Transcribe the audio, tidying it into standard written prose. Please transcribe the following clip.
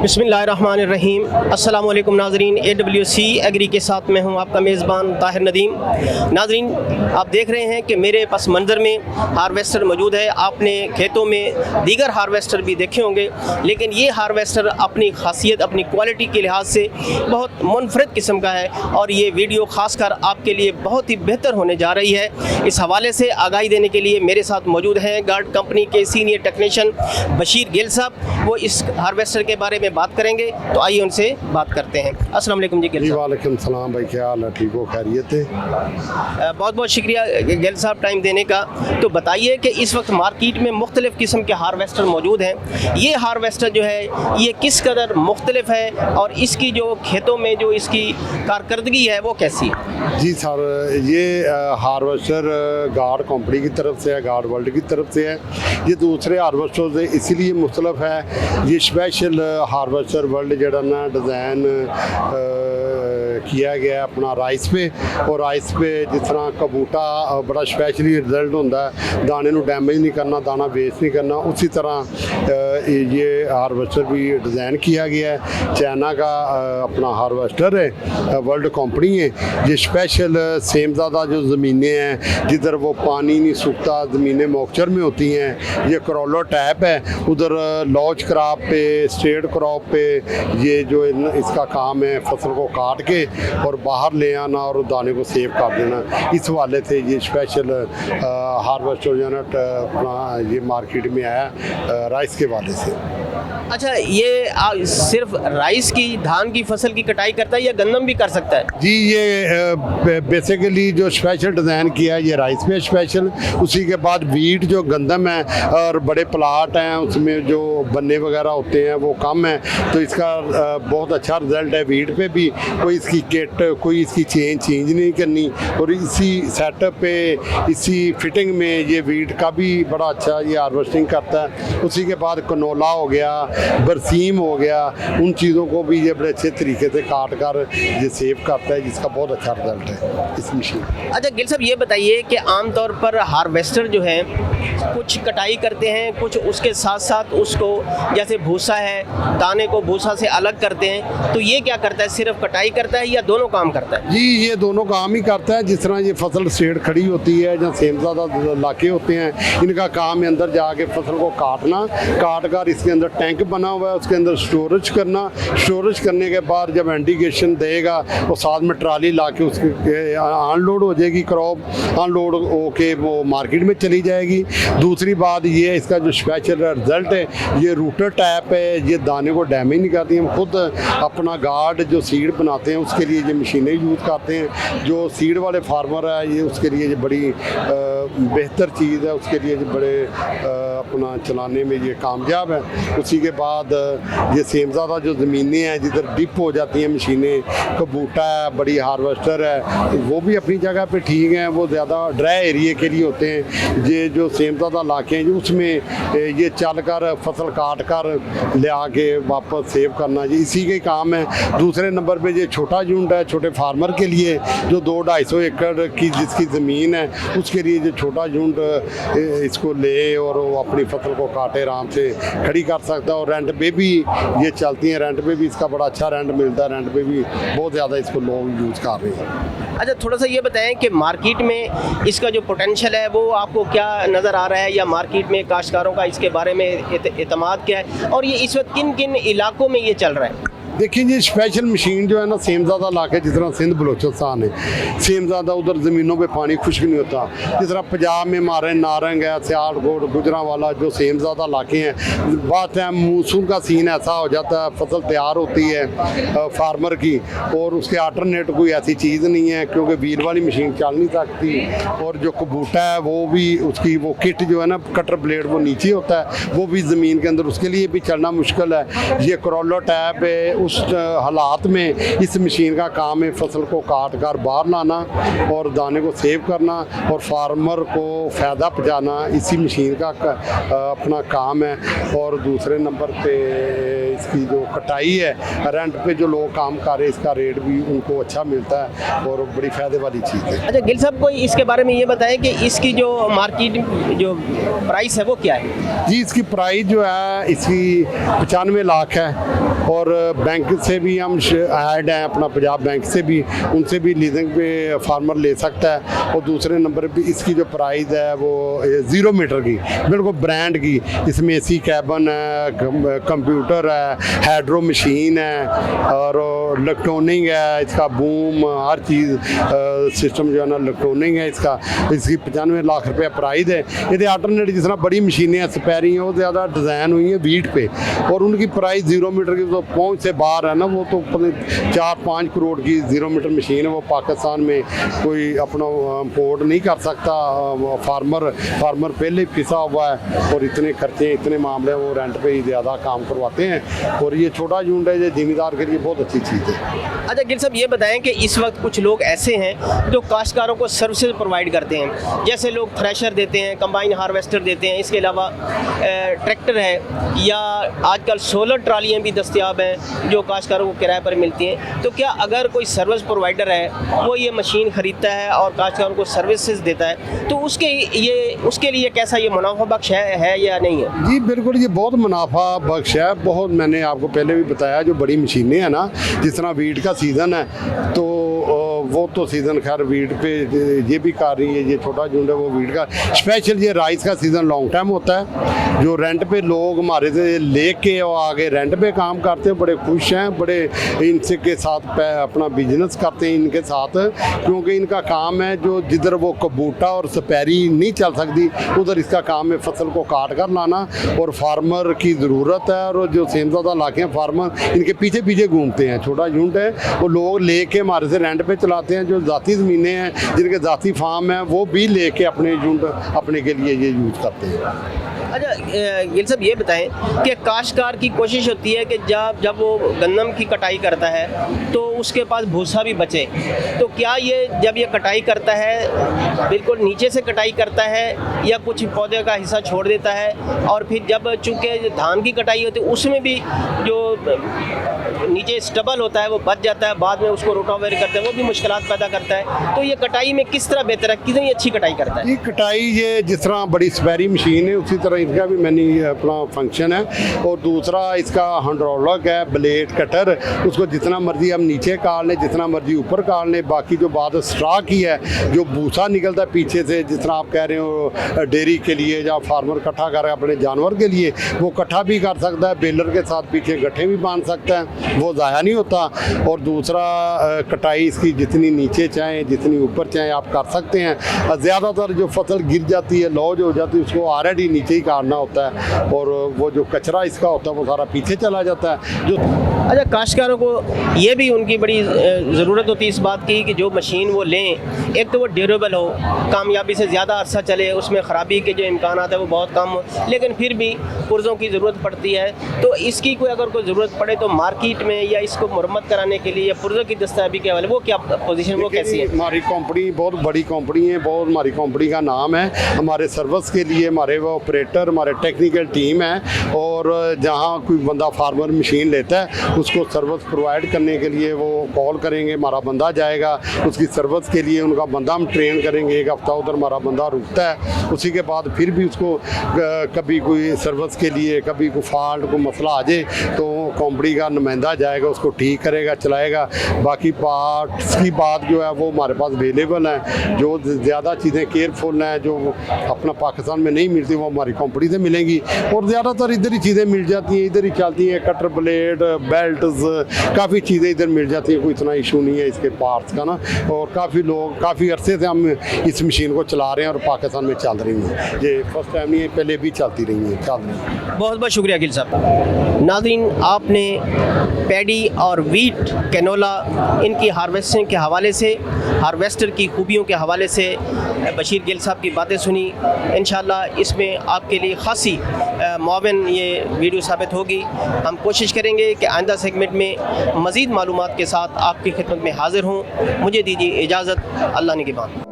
बिस्मिल्लाहिर्रहमानिर्रहीम। अस्सलामु अलैकुम नाज़रीन, AWC एग्री के साथ मैं हूं आपका मेज़बान ताहिर नदीम। नाज़रीन, आप देख रहे हैं कि मेरे पस मंज़र में हार्वेस्टर मौजूद है। आपने खेतों में दीगर हार्वेस्टर भी देखे होंगे, लेकिन ये हार्वेस्टर अपनी खासियत, अपनी क्वालिटी के लिहाज से बहुत मुनफरद किस्म का है और ये वीडियो ख़ासकर आपके लिए बहुत ही बेहतर होने जा रही है। इस हवाले से आगाही देने के लिए मेरे साथ मौजूद हैं गार्ड कंपनी के सीनियर टेक्नीशियन बशीर गिल साहब। वो इस हार्वेस्टर के बारे में बात करेंगे, तो आइए उनसे बात करते हैं। अस्सलाम वालेकुम जी गिल साहब। वालेकुम सलाम भाई, क्या हाल है? ठीक हो, खैरियत है? बहुत बहुत शुक्रिया गिल साहब टाइम देने का। तो बताइए कि इस वक्त मार्केट में मुख्तलिफ़ किस्म के हार्वेस्टर मौजूद हैं। ये हार्वेस्टर जो है ये किस कदर मुख्तलिफ है और इसकी जो खेतों में जो इसकी कारकर्दगी है वो कैसी है? जी सर, ये हार्वेस्टर गार्ड कंपनी की तरफ से है, गार्ड वर्ल्ड की तरफ से है। ये दूसरे हार्वेस्टर से इसीलिए मुख्तलिफ है। ये स्पेशल हार्वेस्टर वर्ल्ड जड़ा ना डिज़ाइन किया गया अपना राइस पे, और राइस पे जिस तरह कबूटा बड़ा स्पेशली रिजल्ट होता है, दाने को डैमेज नहीं करना, दाना वेस्ट नहीं करना, उसी तरह ये हार्वेस्टर भी डिज़ाइन किया गया है। चाइना का अपना हार्वेस्टर है, वर्ल्ड कंपनी है। ये स्पेशल सेमज़ादा जो ज़मीनें हैं जिधर वो पानी नहीं सूखता, ज़मीनें मॉइस्चर में होती हैं, ये करोलो टैप है। उधर लॉज क्रॉप पे, स्टेट क्रॉप पे ये जो इसका काम है, फसल को काट के और बाहर ले आना और दाने को सेव कर देना। इस हवाले से ये स्पेशल हार्वेस्टर यूनिट अपना ये मार्केट में आया राइस के वाले से। अच्छा, ये सिर्फ राइस की, धान की फसल की कटाई करता है या गंदम भी कर सकता है? जी, ये बेसिकली जो स्पेशल डिज़ाइन किया है ये राइस में स्पेशल। उसी के बाद वीट जो गंदम है और बड़े प्लाट हैं उसमें जो बन्ने वगैरह होते हैं वो कम है, तो इसका बहुत अच्छा रिजल्ट है। वीट पे भी कोई इसकी किट, कोई इसकी चेंज नहीं करनी, और इसी सेटअप पे, इसी फिटिंग में ये वीट का भी बड़ा अच्छा ये हार्वेस्टिंग करता है। उसी के बाद कनोला हो गया, बरसीम हो गया, उन चीज़ों को भी ये बड़े अच्छे तरीके से काट कर ये सेव करता है, जिसका बहुत अच्छा रिजल्ट है इस मशीन। अच्छा गिल साहब, ये बताइए कि आमतौर पर हार्वेस्टर जो है कुछ कटाई करते हैं, कुछ उसके साथ साथ उसको जैसे भूसा है, दाने को भूसा से अलग करते हैं, तो ये क्या करता है? सिर्फ कटाई करता है या दोनों काम करता है? जी, ये दोनों काम ही करता है। जिस तरह ये फसल स्ट्रेट खड़ी होती है, जहाँ सेमज़ादा इलाके होते हैं, इनका काम है अंदर जाके फसल को काटना, काट कर इसके अंदर टैंक बना हुआ है, उसके अंदर स्टोरेज करना। स्टोरेज करने के बाद जब इंडिकेशन देगा वो साथ में ट्राली ला के उसके अनलोड हो जाएगी, क्रॉप अनलोड होके वो मार्केट में चली जाएगी। दूसरी बात ये है, इसका जो स्पेशल रिजल्ट है, ये रूटर टैप है, ये दाने को डैमेज नहीं करती। हम खुद अपना गार्ड जो सीड बनाते हैं उसके लिए ये मशीनें यूज़ करते हैं। जो सीड वाले फार्मर है ये उसके लिए ये बड़ी बेहतर चीज़ है, उसके लिए ये बड़े अपना चलाने में ये कामयाब है। उसी के बाद ये सेमज़ादा जो ज़मीनें हैं जिधर डिप हो जाती हैं मशीनें, कबूटा है, बड़ी हार्वेस्टर है, वो भी अपनी जगह पे ठीक हैं। वो ज़्यादा ड्राई एरिए के लिए होते हैं। ये जो सेमज़ादा इलाके हैं उसमें ये चल कर फसल काट कर ले आके वापस सेव करना, ये इसी के काम है। दूसरे नंबर पे ये छोटा यूनिट है, छोटे फार्मर के लिए जो 200-250 एकड़ की जिसकी ज़मीन है उसके लिए जो छोटा यूनिट इसको ले और वो अपनी फसल को काटे आराम से खड़ी कर सकता है। और रेंट पे भी ये चलती हैं, रेंट पे भी इसका बड़ा अच्छा रेंट मिलता है, रेंट पे भी बहुत ज़्यादा इसको लोग यूज़ कर रहे हैं। अच्छा, थोड़ा सा ये बताएं कि मार्केट में इसका जो पोटेंशियल है वो आपको क्या नज़र आ रहा है, या मार्केट में काश्तकारों का इसके बारे में एतमाद क्या है, और ये इस वक्त किन किन इलाकों में ये चल रहा है? देखिए, ये स्पेशल मशीन जो है ना, सेमज़ादा इलाके जिस तरह सिंध बलोचिस्तान है, सेमज़ादा उधर ज़मीनों पे पानी खुश्क नहीं होता। जिस तरह पंजाब में हमारे नारंग है, सियालकोट, गुजरांवाला जो सेमज़ादा इलाके हैं, बात है मानसून का सीन ऐसा हो जाता है, फसल तैयार होती है फार्मर की, और उसके अल्टरनेट कोई ऐसी चीज़ नहीं है क्योंकि व्हील वाली मशीन चल नहीं सकती। और जो कबूटा है वो भी, उसकी वो किट जो है ना, कटर ब्लेड वो नीचे होता है, वो भी ज़मीन के अंदर, उसके लिए भी चलना मुश्किल है। ये करोलो टैप है, उस हालात में इस मशीन का काम है फसल को काट कर बाहर लाना और दाने को सेव करना और फार्मर को फ़ायदा पहुँचाना, इसी मशीन का अपना काम है। और दूसरे नंबर पे इसकी जो कटाई है, रेंट पे जो लोग काम कर रहे हैं, इसका रेट भी उनको अच्छा मिलता है और बड़ी फ़ायदे वाली चीज़ है। अच्छा गिल साहब, कोई इसके बारे में ये बताएं कि इसकी जो मार्केट जो प्राइस है वो क्या है? जी, इसकी प्राइस जो है इसकी 95 लाख है। और बैंक से भी हम ऐड हैं, अपना पंजाब बैंक से भी, उनसे भी लीजिंग पे फार्मर ले सकता है। और दूसरे नंबर पे इसकी जो प्राइस है वो 0 मीटर की, बिल्कुल ब्रांड की, इसमें एसी कैबन है, कंप्यूटर है, हाइड्रो मशीन है और इलेक्ट्रॉनिक है, इसका बूम हर चीज़ सिस्टम जो है ना इलेक्ट्रॉनिक है इसका। इसकी 95 लाख रुपये प्राइस है। ये अल्टरनेट जिस तरह बड़ी मशीनें हैं स्पैरी हैं, वो ज़्यादा डिज़ाइन हुई हैं वीट पे, और उनकी प्राइस 0 मीटर की तो पहुँच से बाहर है ना, वो तो 4-5 करोड़ की 0 मीटर मशीन है। वो पाकिस्तान में कोई अपना इम्पोर्ट नहीं कर सकता। फार्मर पहले ही पिसा हुआ है और इतने खर्चे, इतने मामले, वो रेंट पे ही ज़्यादा काम करवाते हैं। और ये छोटा यूनिट है, ये ज़मींदार के लिए बहुत अच्छी चीज़ है। अच्छा गिल साहब, ये बताएं कि इस वक्त कुछ लोग ऐसे हैं जो काश्तकारों को सर्विसेज प्रोवाइड करते हैं, जैसे लोग थ्रेशर देते हैं, कंबाइन हार्वेस्टर देते हैं, इसके अलावा ट्रैक्टर है, या आजकल सोलर ट्रालियाँ भी दस्तयाब हैं जो काश्तकारों को किराए पर मिलती हैं। तो क्या अगर कोई सर्विस प्रोवाइडर है वो ये मशीन ख़रीदता है और काश्तकारों को सर्विसेज देता है, तो उसके लिए कैसा ये मुनाफा बख्श है या नहीं है? जी बिल्कुल, ये बहुत मुनाफा बख्श है। बहुत, मैंने आपको पहले भी बताया, जो बड़ी मशीनें हैं ना, जिस तरह वीट का सीज़न है तो वो तो सीज़न खैर वीट पे ये भी कर रही है। ये छोटा यूनिट है वो वीट का, स्पेशल ये राइस का सीज़न लॉन्ग टाइम होता है, जो रेंट पे लोग हमारे से लेके और आगे रेंट पे काम करते हैं, बड़े खुश हैं, बड़े इनसे के साथ अपना बिजनेस करते हैं इनके साथ, क्योंकि इनका काम है जो जिधर वो कबूटा और स्पैरी नहीं चल सकती उधर इसका काम है फसल को काट कर लाना। और फार्मर की ज़रूरत है, और जो सेमज़ादा इलाके हैं फार्मर इनके पीछे पीछे घूमते हैं। छोटा यूनिट है, वो लोग लेके हमारे से रेंट पे चलाते हैं। जो ज़ाती ज़मीनें हैं, जिनके ज़ाती फार्म हैं, वो भी लेके अपने यूनिट अपने के लिए ये यूज़ करते हैं। अच्छा गिल साहब, ये बताएं कि काश्तकार की कोशिश होती है कि जब वो गन्नम की कटाई करता है तो उसके पास भूसा भी बचे, तो क्या ये जब ये कटाई करता है बिल्कुल नीचे से कटाई करता है या कुछ पौधे का हिस्सा छोड़ देता है, और फिर जब चूँकि धान की कटाई होती है उसमें भी जो नीचे स्टबल होता है वो बच जाता है, बाद में उसको रोटावेटर करते हैं, वो भी मुश्किलात पैदा करता है। तो ये कटाई में किस तरह बेहतर है, कितनी अच्छी कटाई करता है? ये कटाई, ये जिस तरह बड़ी स्पैरी मशीन है उसी तरह इसका भी मैंने अपना फंक्शन है। और दूसरा इसका हाइड्रोलिक है, ब्लेड कटर, उसको जितना मर्जी हम नीचे काट लें, जितना मर्जी ऊपर काट लें। बाकी जो बात स्ट्रा की है, जो भूसा निकलता है पीछे से, जिस तरह आप कह रहे हो डेयरी के लिए या फार्मर इकट्ठा कर रहे हैं अपने जानवर के लिए, वो इकट्ठा भी कर सकता है, बेलर के साथ पीछे गट्ठे भी बांध सकता है, वो ज़ाया नहीं होता। और दूसरा कटाई इसकी जितनी नीचे चाहें जितनी ऊपर चाहें आप कर सकते हैं। ज़्यादातर जो फसल गिर जाती है, लॉज हो जाती है, उसको ऑलरेडी नीचे ही काटना होता है, और वो जो कचरा इसका होता है वो सारा पीछे चला जाता है। जो अच्छा, काश्तकारों को ये भी उनकी बड़ी ज़रूरत होती है इस बात की कि जो मशीन वो लें, एक तो वो ड्यूरेबल हो, कामयाबी से ज़्यादा अरसा चले, उसमें ख़राबी के जो इम्कान है वो बहुत कम हो, लेकिन फिर भी पुर्ज़ों की ज़रूरत पड़ती है। तो इसकी कोई अगर कोई ज़रूरत पड़े तो मार्केट में या इसको मुरम्मत कराने के लिए या पुर्ज़ों की दस्तावेज़ी के हवाले वो क्या पोजीशन, वो कैसी है? हमारी कंपनी बहुत बड़ी कंपनी है, बहुत हमारी कंपनी का नाम है। हमारे सर्विस के लिए हमारे वो ऑपरेटर, हमारे टेक्निकल टीम है, और जहाँ कोई बंदा फार्मर मशीन लेता है उसको सर्विस प्रोवाइड करने के लिए वो कॉल करेंगे, हमारा बंदा जाएगा उसकी सर्विस के लिए, उनका बंदा हम ट्रेन करेंगे, 1 हफ्ता उधर हमारा बंदा रुकता है। उसी के बाद फिर भी उसको कभी कोई सर्विस के लिए कभी कोई फॉल्ट कोई मसला आ जाए तो कंपनी का नुमाइंदा जाएगा, उसको ठीक करेगा, चलाएगा। बाकी पार्ट्स की बात जो है वो हमारे पास अवेलेबल है। जो ज़्यादा चीज़ें केयरफुल हैं जो अपना पाकिस्तान में नहीं मिलती वो हमारी कंपनी से मिलेंगी, और ज़्यादातर इधर ही चीज़ें मिल जाती हैं, इधर ही चलती हैं। कटर ब्लेड, बेल्ट्स, काफ़ी चीज़ें इधर मिल जाती हैं, कोई इतना इशू नहीं है इसके पार्ट्स का ना। और काफ़ी लोग काफ़ी अरसे से हम इस मशीन को चला रहे हैं और पाकिस्तान में चल रही हैं। ये फर्स्ट टाइम नहीं है, पहले भी चलती रही हैं, चल रही हैं। बहुत बहुत शुक्रिया गिल साहब। नाज़रीन, आपने पैडी और वीट, कैनोला, इनकी हार्वेस्टिंग के हवाले से, हार्वेस्टर की खूबियों के हवाले से बशीर गिल साहब की बातें सुनी। इंशाअल्लाह इसमें आपके लिए ख़ासी मुआविन ये वीडियो साबित होगी। हम कोशिश करेंगे कि आइंदा सेगमेंट में मज़ीद मालूमात के साथ आपकी खिदमत में हाज़िर हूँ। मुझे दीजिए इजाज़त। अल्लाह निगहबान।